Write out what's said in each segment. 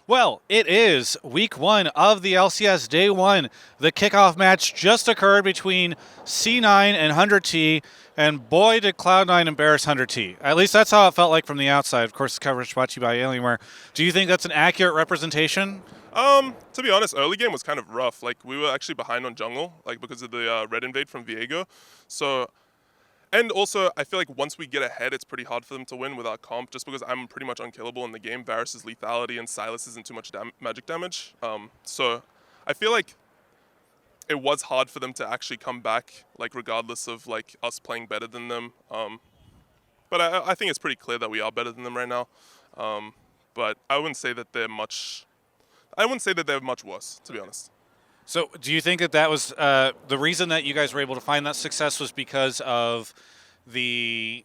Well, it is week one of the LCS day one. The kickoff match just occurred between C9 and 100T, and boy, did Cloud9 embarrass 100T. At least that's how it felt like from the outside. Of course, the coverage brought to you by Alienware. Do you think that's an accurate representation? To be honest, early game was kind of rough. Like, we were actually behind on jungle, like, because of the red invade from Viego. So, and also, I feel like once we get ahead, it's pretty hard for them to win with our comp, just because I'm pretty much unkillable in the game. Varus' lethality and Silas isn't too much magic damage. So, I feel like it was hard for them to actually come back, like, regardless of, like, us playing better than them. But I think it's pretty clear that we are better than them right now. But I wouldn't say that they're much worse, to be honest. So, do you think that that was the reason that you guys were able to find that success was because of the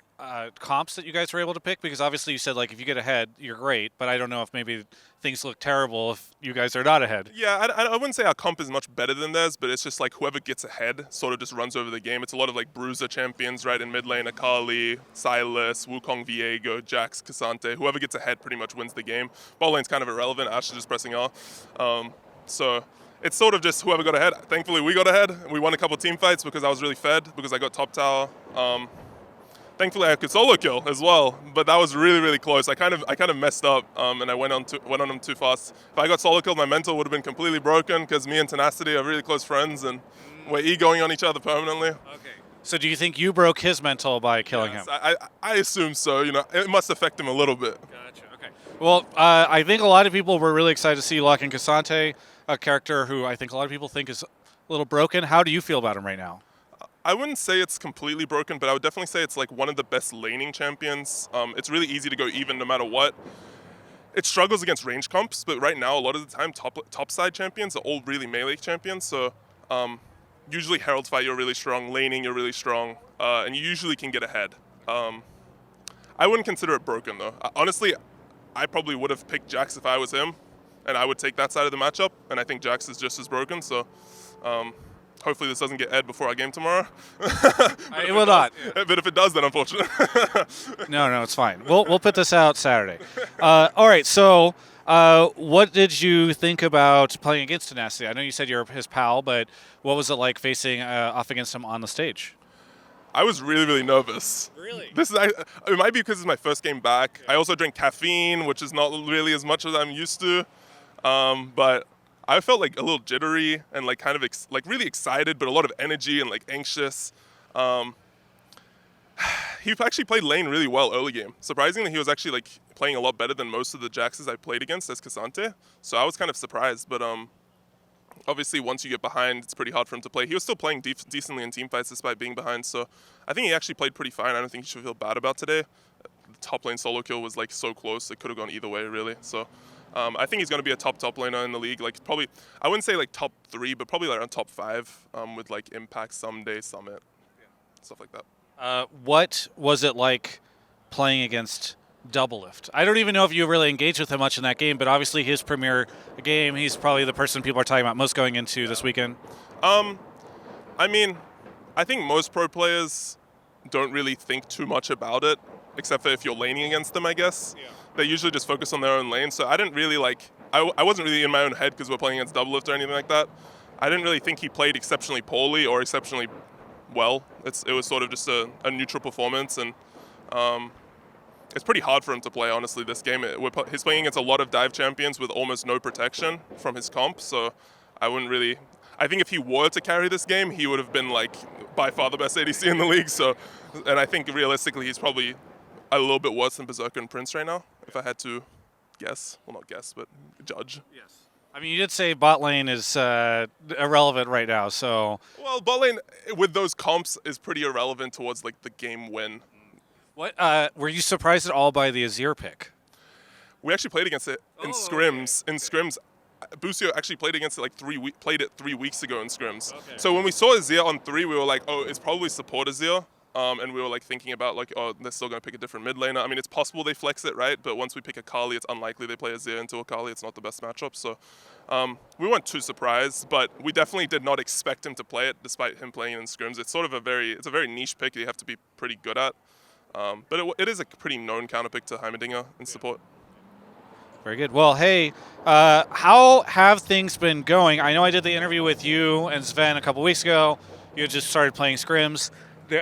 comps that you guys were able to pick? Because obviously you said, like, if you get ahead, you're great, but I don't know if maybe things look terrible if you guys are not ahead. Yeah, I wouldn't say our comp is much better than theirs, but it's just like whoever gets ahead sort of just runs over the game. It's a lot of like bruiser champions, right, in mid lane, Akali, Silas, Wukong, Viego, Jax, Cassante. Whoever gets ahead pretty much wins the game. Bot lane's kind of irrelevant. Ashe is just pressing R. So it's sort of just whoever got ahead. Thankfully, we got ahead. We won a couple team fights because I was really fed, because I got top tower. Thankfully, I could solo kill as well, but that was really, really close. I kind of messed up, and I went on him too fast. If I got solo killed, my mental would have been completely broken, because me and Tenacity are really close friends, and we're egoing on each other permanently. Okay. So, do you think you broke his mental by killing him? I assume so. You know, it must affect him a little bit. Gotcha. Okay. Well, I think a lot of people were really excited to see lock in Cassante, a character who I think a lot of people think is a little broken. How do you feel about him right now? I wouldn't say it's completely broken, but I would definitely say it's like one of the best laning champions. It's really easy to go even no matter what. It struggles against range comps, but right now, a lot of the time, top side champions are all really melee champions. So usually Herald's fight, you're really strong. Laning, you're really strong. And you usually can get ahead. I wouldn't consider it broken, though. Honestly, I probably would have picked Jax if I was him, and I would take that side of the matchup. And I think Jax is just as broken, so... hopefully this doesn't get aired before our game tomorrow. It will not. But if it does, then unfortunate. No, it's fine. We'll put this out Saturday. All right, so what did you think about playing against Tenacity? I know you said you're his pal, but what was it like facing off against him on the stage? I was really, really nervous. Really? It might be because it's my first game back. Yeah. I also drink caffeine, which is not really as much as I'm used to. But I felt like a little jittery and like kind of really excited, but a lot of energy and like anxious. He actually played lane really well early game. Surprisingly, he was actually like playing a lot better than most of the Jaxes I played against as Cassante. So I was kind of surprised, but obviously once you get behind, it's pretty hard for him to play. He was still playing decently in team fights despite being behind. So I think he actually played pretty fine. I don't think he should feel bad about today. The top lane solo kill was like so close. It could have gone either way really. So. I think he's going to be a top laner in the league. Like probably, I wouldn't say like top 3, but probably like around top 5 with like Impact, Someday, Summit, stuff like that. What was it like playing against Doublelift? I don't even know if you really engaged with him much in that game, but obviously his premier game, he's probably the person people are talking about most going into this weekend. I mean, I think most pro players don't really think too much about it, except for if you're laning against them, I guess. Yeah. They usually just focus on their own lane. So I didn't really I wasn't really in my own head because we're playing against Doublelift or anything like that. I didn't really think he played exceptionally poorly or exceptionally well. It was sort of just a neutral performance, and it's pretty hard for him to play, honestly, this game. He's playing against a lot of dive champions with almost no protection from his comp, so I think if he were to carry this game, he would have been like by far the best ADC in the league. So, and I think realistically, he's probably a little bit worse than Berserker and Prince right now, if I had to guess. Well, not guess, but judge. Yes. I mean, you did say bot lane is irrelevant right now, so... Well, bot lane, with those comps, is pretty irrelevant towards, like, the game win. What? Were you surprised at all by the Azir pick? We actually played against it in scrims. Okay. In scrims, Busio actually played against it played it 3 weeks ago in scrims. Okay. So when we saw Azir on 3, we were like, oh, it's probably support Azir. And we were like thinking about like, oh, they're still going to pick a different mid laner. I mean, it's possible they flex it, right? But once we pick Akali, it's unlikely they play Azir into Akali. It's not the best matchup. So we weren't too surprised, but we definitely did not expect him to play it, despite him playing in scrims. It's sort of a very niche pick that you have to be pretty good at. But it is a pretty known counter pick to Heimerdinger in support. Very good. Well, hey, how have things been going? I know I did the interview with you and Sven a couple weeks ago. You had just started playing scrims.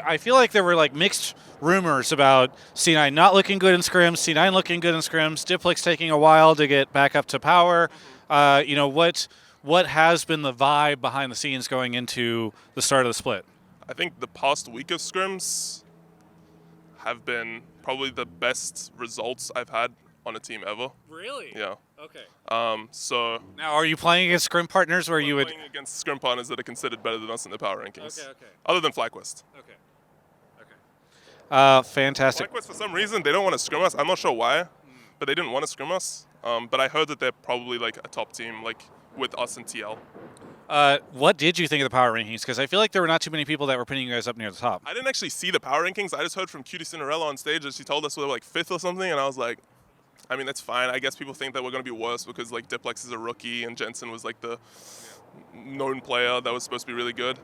I feel like there were like mixed rumors about C9 not looking good in scrims, C9 looking good in scrims, Diplix taking a while to get back up to power. What has been the vibe behind the scenes going into the start of the split? I think the past week of scrims have been probably the best results I've had on a team ever. Really? Yeah. Okay. So Now, are you playing against scrim partners where you would? playing against scrim partners that are considered better than us in the power rankings. Okay. Other than FlyQuest. Okay. Fantastic. FlyQuest, for some reason, they don't want to scrim us. I'm not sure why, but they didn't want to scrim us. But I heard that they're probably like a top team, like with us and TL. What did you think of the power rankings? Because I feel like there were not too many people that were putting you guys up near the top. I didn't actually see the power rankings. I just heard from Cutie Cinderella on stage that she told us we were like 5th or something, and I was like, I mean, that's fine. I guess people think that we're going to be worse because like Diplex is a rookie and Jensen was like the known player that was supposed to be really good.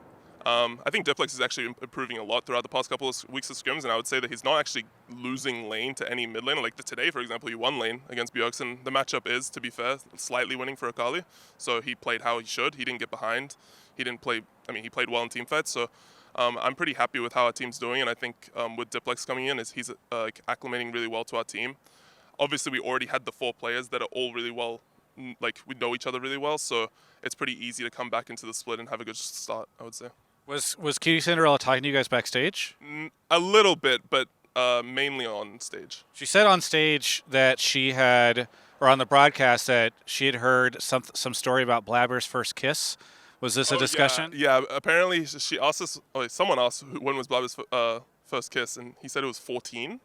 I think Diplex is actually improving a lot throughout the past couple of weeks of scrims, and I would say that he's not actually losing lane to any mid lane. Like today, for example, he won lane against Bjergsen. The matchup is, to be fair, slightly winning for Akali. So he played how he should. He didn't get behind. He didn't play. I mean, he played well in team fights. So I'm pretty happy with how our team's doing, and I think with Diplex coming in, he's acclimating really well to our team. Obviously, we already had the 4 players that are all really well. Like we know each other really well, so it's pretty easy to come back into the split and have a good start, I would say. Was Cutie Cinderella talking to you guys backstage? A little bit, but mainly on stage. She said on stage that she had, or on the broadcast, that she had heard some story about Blabber's first kiss. Was this a discussion? Yeah, apparently she asked us, someone asked when was Blabber's first kiss, and he said it was 14.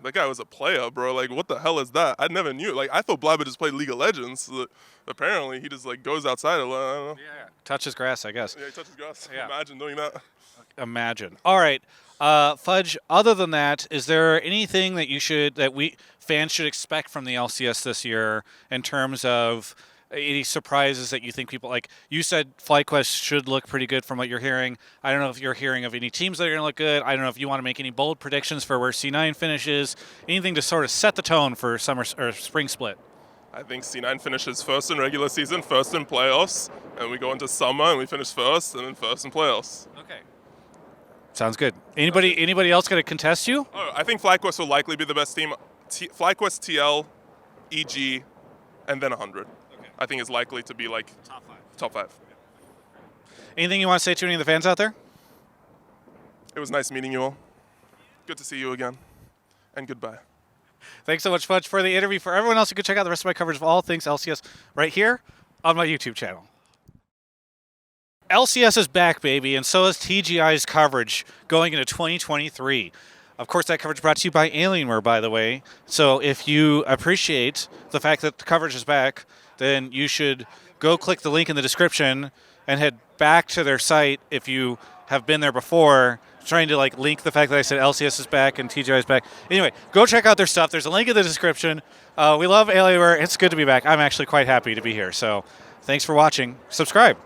That guy was a player, bro. Like, what the hell is that? I never knew. Like, I thought Blabber just played League of Legends. So apparently, he just, like, goes outside. I don't know. Yeah. Touches grass, I guess. Yeah, he touches grass. Yeah. Imagine doing that. Imagine. All right. Fudge, other than that, is there anything that we fans should expect from the LCS this year in terms of any surprises that you think people like? You said FlyQuest should look pretty good from what you're hearing. I don't know if you're hearing of any teams that are going to look good. I don't know if you want to make any bold predictions for where C9 finishes. Anything to sort of set the tone for summer or spring split. I think C9 finishes first in regular season, first in playoffs, and we go into summer and we finish first, and then first in playoffs. Okay. Sounds good. Anybody else going to contest you? Oh, I think FlyQuest will likely be the best team. FlyQuest, TL, EG, and then 100. I think is likely to be like top five. Anything you want to say to any of the fans out there? It was nice meeting you all. Good to see you again. And goodbye. Thanks so much, Fudge, for the interview. For everyone else, you can check out the rest of my coverage of all things LCS right here on my YouTube channel. LCS is back, baby, and so is TGI's coverage going into 2023. Of course, that coverage brought to you by Alienware, by the way. So if you appreciate the fact that the coverage is back, then you should go click the link in the description and head back to their site if you have been there before, trying to like link the fact that I said LCS is back and TGI is back. Anyway, go check out their stuff. There's a link in the description. We love Alienware. It's good to be back. I'm actually quite happy to be here. So thanks for watching. Subscribe.